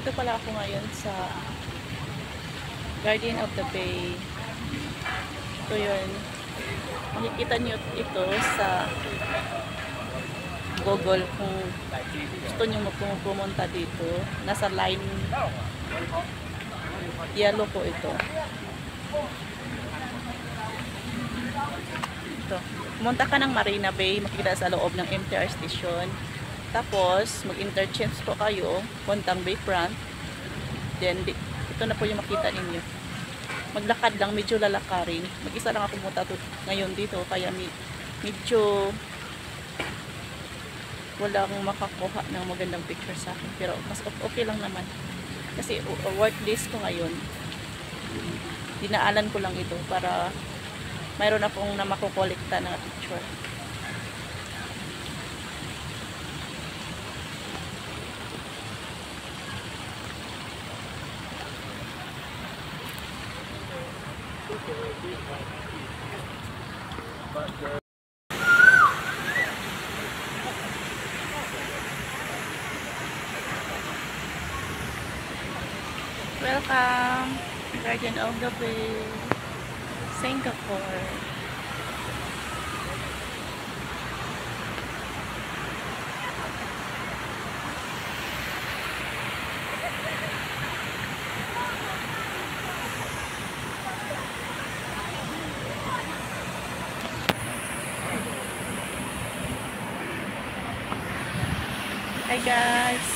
Dito pala ako ngayon sa Garden of the Bay. Ito yun. Makikita nyo ito sa Google kung gusto nyo pumunta dito. Nasa line yellow po ito. Ito. Pumunta ka ng Marina Bay, makikita sa loob ng MTR station. Tapos, mag-interchange po kayo, puntang Bayfront. Then, ito na po yung makita ninyo. Maglakad lang, medyo lalakarin. Mag-isa lang ako pumunta ngayon dito, kaya medyo walang makakuha ng magandang picture sa akin. Pero, mas okay lang naman. Kasi, work days ko ngayon. Dinaalan ko lang ito para mayroon akong na makukolekta ng picture. Welcome, Garden of the Bay, Singapore. Hi guys!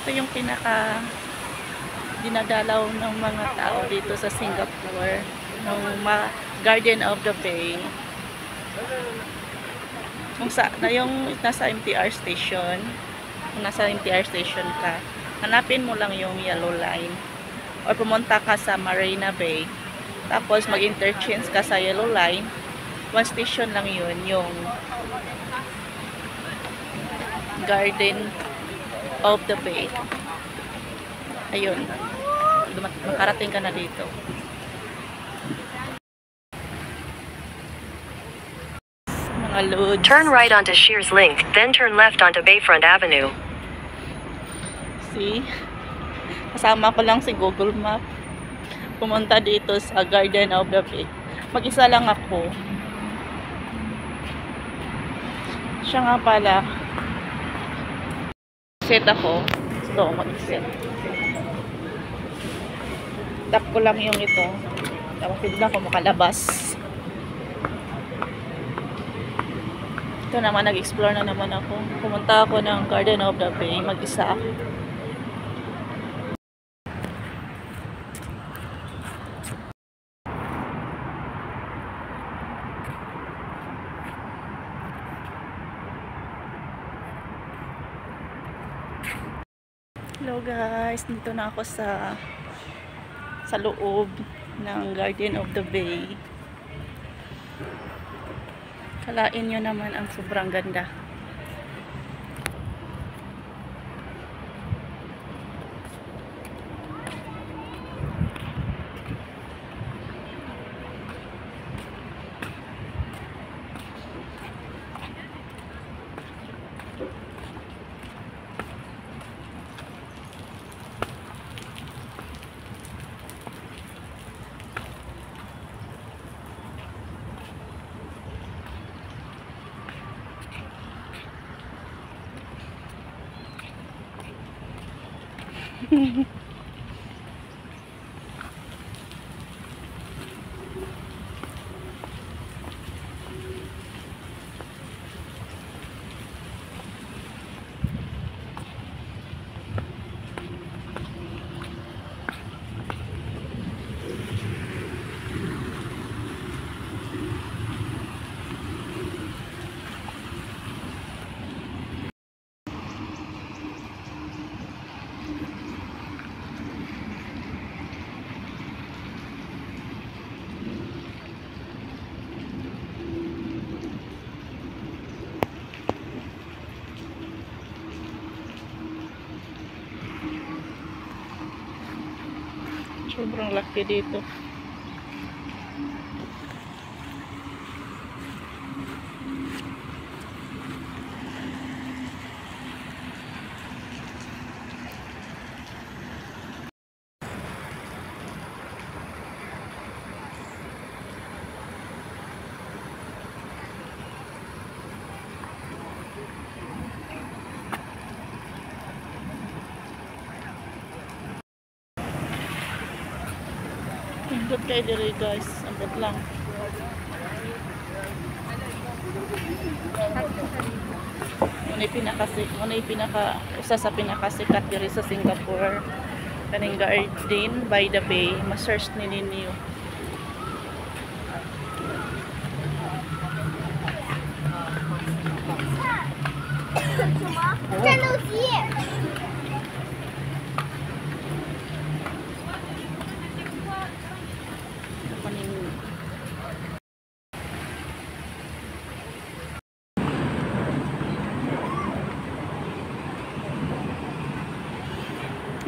Ito yung pinaka dinadalaw ng mga tao dito sa Singapore, ng Garden of the Bay. Yung nasa MTR station, kung nasa MTR station ka, hanapin mo lang yung yellow line or pumunta ka sa Marina Bay, tapos mag-interchange ka sa yellow line. One station lang yun, yung Garden of the Bay. Ayun, makarating ka na dito. Mga loads. Turn right onto Shears Link, then turn left onto Bayfront Avenue. See? Kasama ko lang si Google Map. Pumunta dito sa Garden of the Bay. Mag-isa lang ako. Siya nga pala. Set ako. So, mag-set. Tap ko lang yung ito. Tapos bigla ako makalabas. Ito naman, nag-explore na naman ako. Pumunta ako ng Garden of the Bay. Mag-isa. Hello guys, dito na ako sa loob ng Garden of the Bay. Kalain nyo naman ang sobrang ganda. Sobrang laki dito. Good kayo diri guys. Ambot lang. Muna usa sa pinakasikat diri sa Singapore. Kaning garden by the bay. Ma-search ni ninyo.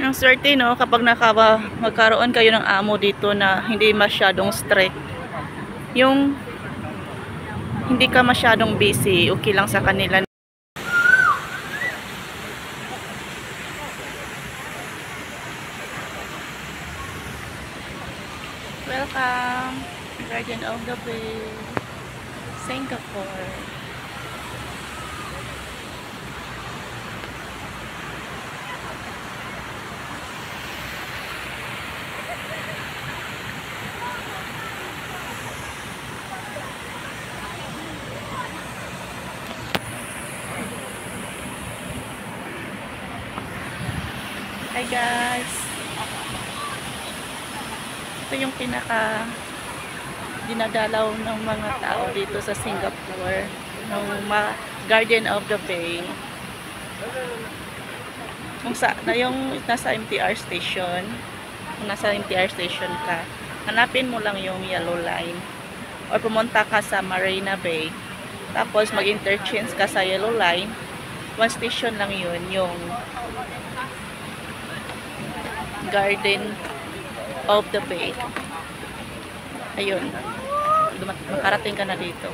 Ang swerte no kapag magkaroon kayo ng amo dito na hindi masyadong strict. Yung hindi ka masyadong busy, okay lang sa kanila. Welcome, Garden of the Bay, Singapore. Hi guys! Ito yung pinaka dinadalaw ng mga tao dito sa Singapore, ng Garden of the Bay. Yung nasa MTR station, kung nasa MTR station ka, hanapin mo lang yung yellow line or pumunta ka sa Marina Bay, tapos mag-interchange ka sa yellow line. One station lang yun, yung Garden of the Bay. Ayun. Makarating ka na dito.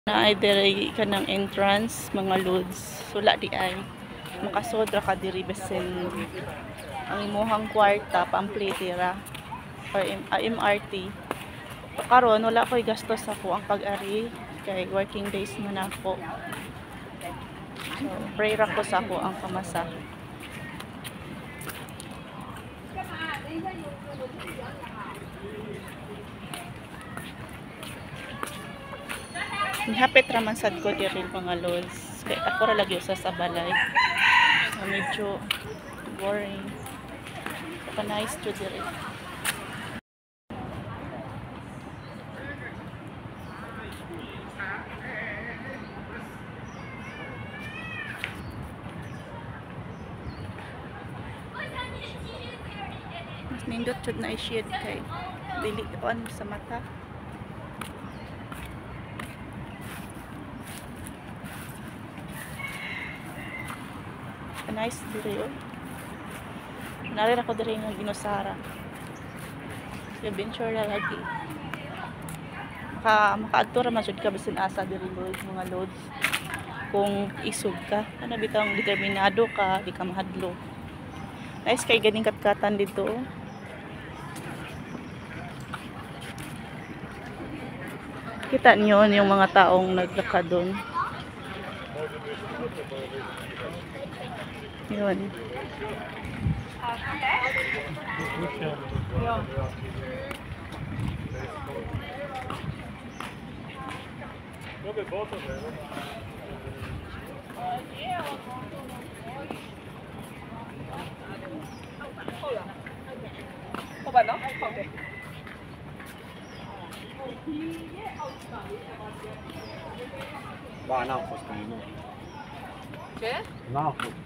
Na ay diri ka ng entrance mga loads, sula di ay makasodra ka diri besen ang imuhang kwarta pamplitira or MRT. Karon wala ko'y gastos ako ang pag-ari kay working days man ako. So pray ra ko sa ako ang pamasahe. Hapit raman sad ko diri mga lods. Kay ako ra lagi usa sa balay. So, medyo boring. Pa nice to diri. Mas nindot jud na i-shade kay dili on sa mata. Nice diri oh. Nari ako diri nga ginosara. Adventure na lagi. Makaadto ra man jud ka bisan asa diri mga loads. Kung isog ka, ana bitang determinado ka, di ka mahadlo. Nice kay ganing katkatan dito. Oh. Kita niyo yung mga taong naglakad doon. Yun. Paano? Okay. Va, n-am fost în nou. Ce? N-am fost.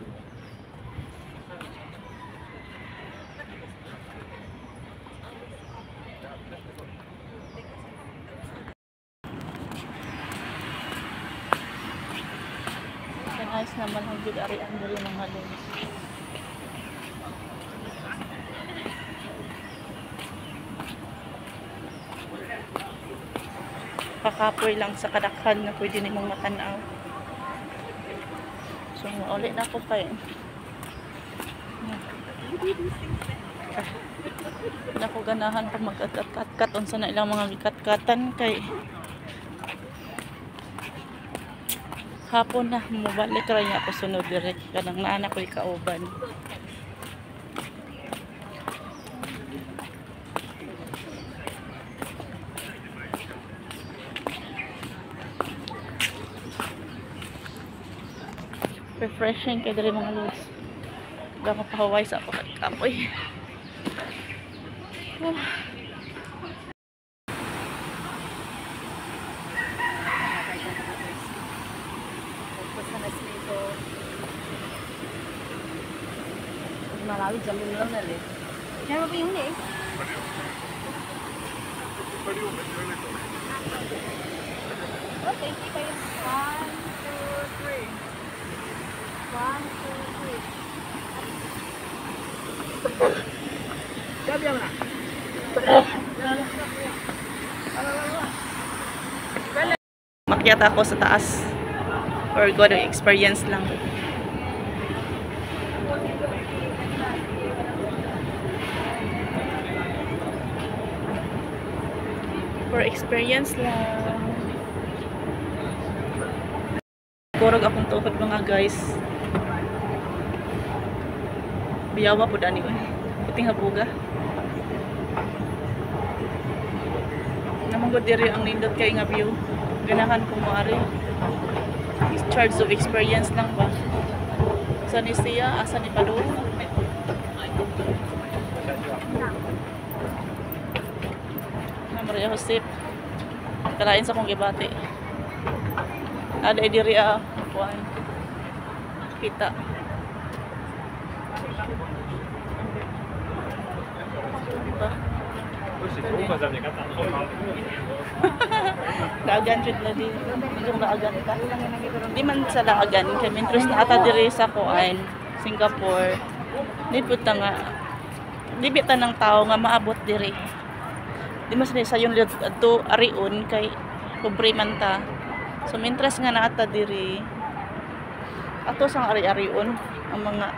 Nice naman ang good arian dali ng halong. Kakapoy lang sa kadakhan na pwede nimong matanaw. So, mauli na ako kayo. Na ko ganahan pag mag-kat-kat unsa na ilang mga gikat-katan kay hapon na mobalik ra niya ako sunod direct kanang naanak ko ikauban. Refreshing kay diri mga lods. Dapat pahaway sa ako kay kapoy. Malawi jalan lang na le. Yan ba yung le? Okay, kita yung 1, 2, 3. 1, 2, 3. Gabi na. Makyat ako sa taas. Or go to experience lang. For experience lang. Kurog akong tuhod mga guys. Biyawa po dani ko. Puting habuga. Namang diri ang nindot kay nga view. Ganahan ko mo ari. Charge of experience lang ba? Asa ni siya? Asa ni Palo? Maria Josep. Kalain sa kong gibati. Ada diri kuan. Kita. Daagan jud na di. Yung daagan ka. Di man sa daagan kay interest na ata diri sa kuan, Singapore. Di puta nga. Di bita ng tao nga maabot diri. Di mas ni sayon adto ariun kay pobre man ta. So interest nga naata diri. Ato sang ari-ariun ang mga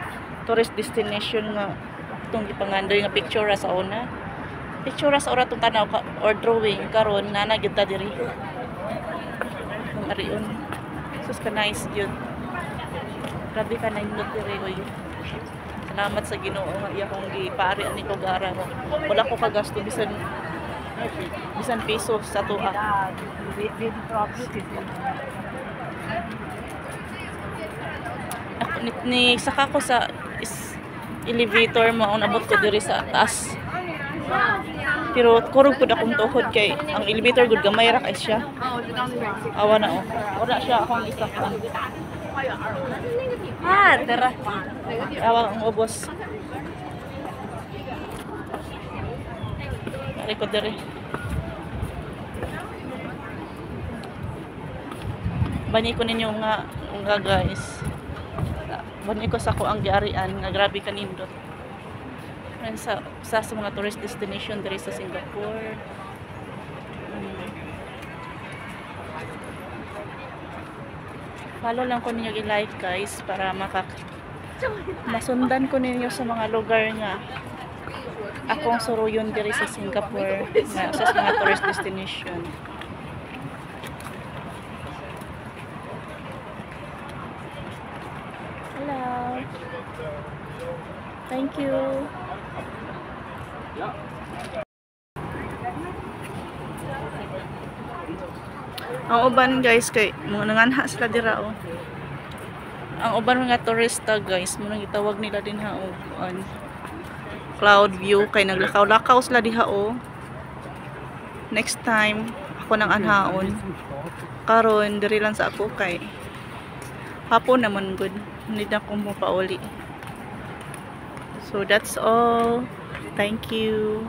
tourist destination nga itong ipangandoy nga picture sa una. Picture sa ora tong tanaw ka or drawing karon na gyud ta diri. Ang ariun. Sus ka nice gyud. Grabe ka na indot diri oy. Salamat sa Ginoo nga iya kong gipaari ani ko gara. Wala ko kagasto bisan peso sa tuwa. Ako ni saka ko sa elevator mo ang nabot ko diri sa taas. Pero kurog pud akong tuhod kay ang elevator gud gamay ra kay siya. Awa na oh. Wala siya akong isa ka. Tara. Awa ang ubos. Ari ko diri. Bani ko ninyo nga guys. Bani ko sa ko ang giarian nga grabe kanindot. Sa mga tourist destination diri sa Singapore. Follow lang ko ninyo i-like guys para masundan ko ninyo sa mga lugar nga akong suruyon diri sa Singapore nga sa mga tourist destination. Hello. Thank you. Ang uban guys kay mga nanganha sila dira oh. Ang uban mga turista guys, mo nang gitawag nila din ha oh. cloud view kay naglakaw-lakaw sila diha oh. Next time ako nang anhaon. Karon diri lang sa ako kay hapon naman good. Hindi na ko mo pauli. So that's all. Thank you.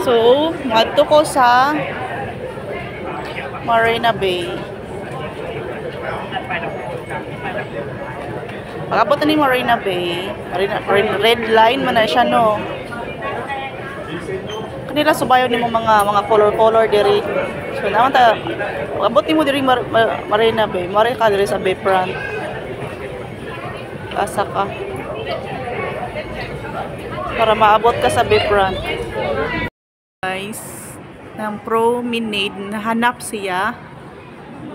So, madto ko sa Marina Bay. Pagabot na ni Marina Bay, red line man na siya no. Kanila subayon nimo mga color diri. So naman ta pagabot nimo diri Marina Bay, mare ka diri sa Bayfront. Asa ka para maabot ka sa Bayfront. Guys, ng promenade nahanap siya.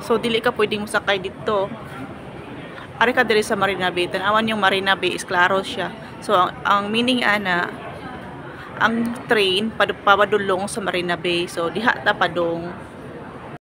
So dili ka pwedeng musakay dito. Ari ka diri sa Marina Bay. Tanawan yung Marina Bay is klaro siya. So ang meaning ana ang train papadulong sa Marina Bay. So diha ta padong